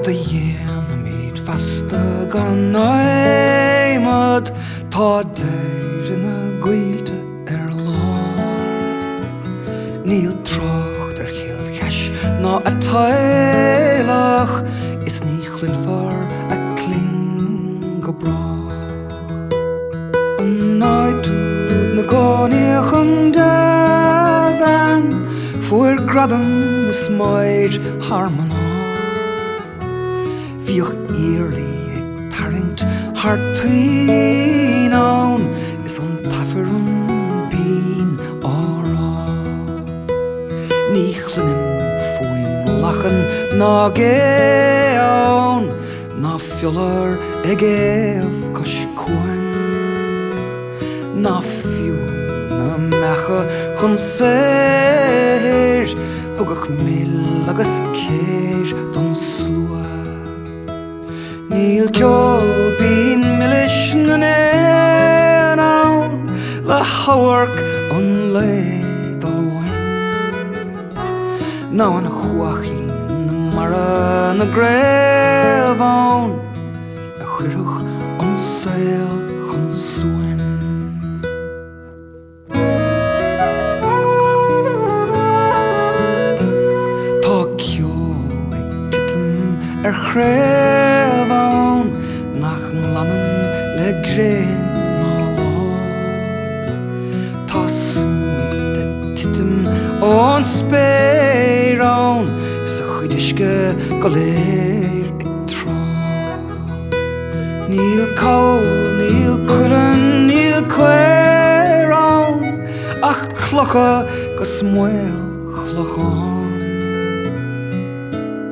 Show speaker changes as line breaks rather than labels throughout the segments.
Cad a dhéana míad festa gan éimad tá déir na gaoilte lá. Níl trocht chill cheis ná a tailach is ní chlinfar a cling go brach. An náidúd na gáineach an davan fuair gradam na smaid harmona. Bhíoch íorlaí ag tarint hartaín ann is an tafar an bín árá. Ní chlunim fuaim lachan ná gé ann ná fiollar ag éamh cos cuain. Ná fiú na mecha chun séir thugach mil agus céir don slua. Níl ceol bín millish na néan ann le hawarc an lédal wain. Ná an chuachí na mara na gréamh ann a chuireach an saoil chun suain. Tá cio ag titim chréamh ann nach an lanan le gréin ná lá. Tá smuid a titim ón spéir ann sa chuideisce go léir ag trá. Níl caol, níl cuireann, níl cuéir ann ach clocha go smuil chlochan.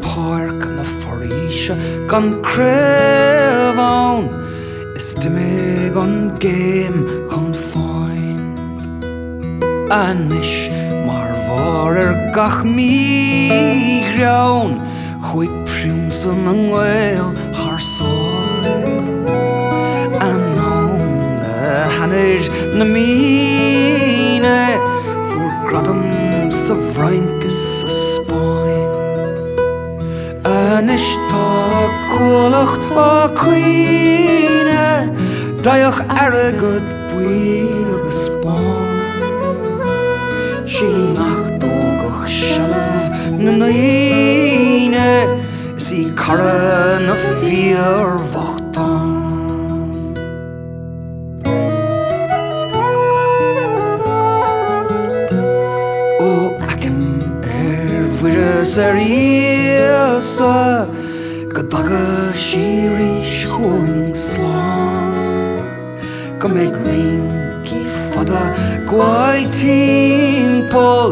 Páirc na foríse gan créamh ann is dimig an géim chun fáin. Anis mar bhar gach míghreann chuig priúmsan an nghil thar an ann le hanir na míne fuair gradam sa bhraincis sa Spáin. Anis tá cualacht á cuine daoch aragad buí agus Spáin. Sí nach dógach sealamh na naoine is í cara na fíor bhachtán. Ó acim bhuiras íosa go dagad sí rís chuaing slán. Go mbeidh rincí fada gwaith timpeall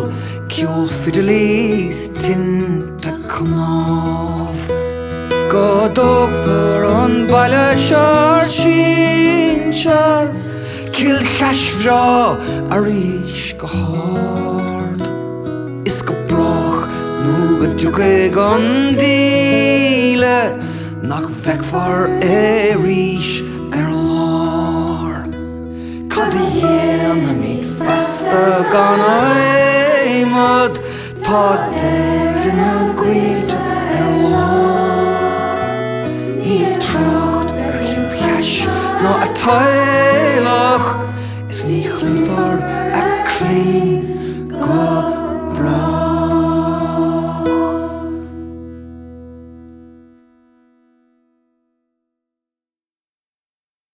ceol fiddlís tinte cnámh. Go dógfar an baile sear sin sear cill cheisbhrá a rís go háard. Is go brach nó go dúcaigh an díle nach bheicfar é rís lár. Cad a dhéana míad festa gan éimad tá déir na gaoilte lá. Níl trocht chill cheis ná a tailach